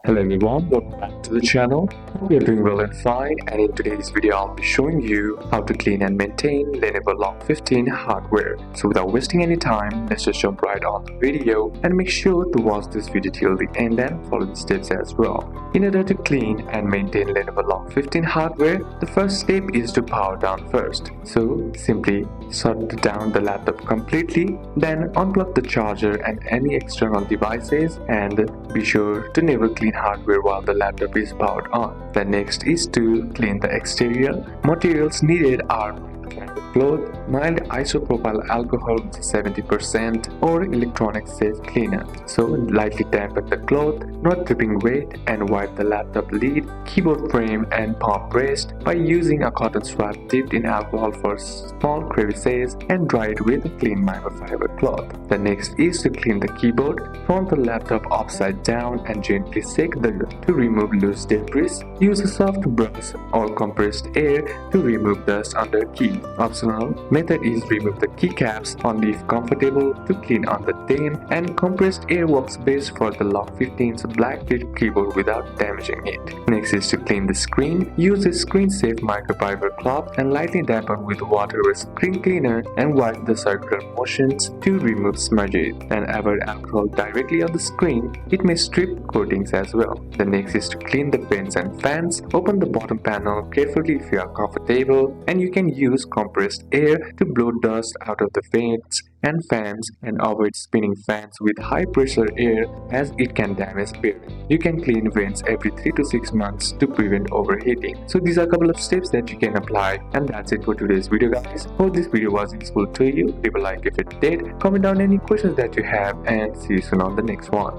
Hello everyone, welcome back to the channel. Hope you're doing well and fine, and in today's video I'll be showing you how to clean and maintain Lenovo LOQ 15 hardware. So without wasting any time, let's just jump right on the video and make sure to watch this video till the end and follow the steps as well. In order to clean and maintain Lenovo LOQ 15 hardware, the first step is to power down first. So simply shut down the laptop completely, then unplug the charger and any external devices, and be sure to never clean hardware while the laptop is powered on. The next is to clean the exterior. Materials needed are cloth, mild isopropyl alcohol with 70%, or electronic safe cleaner. So lightly dampen the cloth, not dripping wet, and wipe the laptop lid, keyboard frame, and palm rest by using a cotton swab dipped in alcohol for small crevices and dry it with a clean microfiber cloth. The next is to clean the keyboard. Turn the laptop upside down and gently shake to remove loose debris. Use a soft brush or compressed air to remove dust under key. Optional method is remove the keycaps only if comfortable to clean on the den, and compressed air works best for the LOQ 15's black-lit keyboard without damaging it. Next is to clean the screen. Use a screen-safe microfiber cloth and lightly dampen with water or screen cleaner and wipe the circular motions to remove smudges, and avoid alcohol directly on the screen. It may strip coatings as well. The next is to clean the vents and fans. Open the bottom panel carefully if you are comfortable, and you can use compressed air to blow dust out of the vents and fans, and avoid spinning fans with high pressure air as it can damage bearing. You can clean vents every 3 to 6 months to prevent overheating. So these are a couple of steps that you can apply, and that's it for today's video, guys. Hope this video was useful to you. Leave a like if it did, comment down any questions that you have, and see you soon on the next one.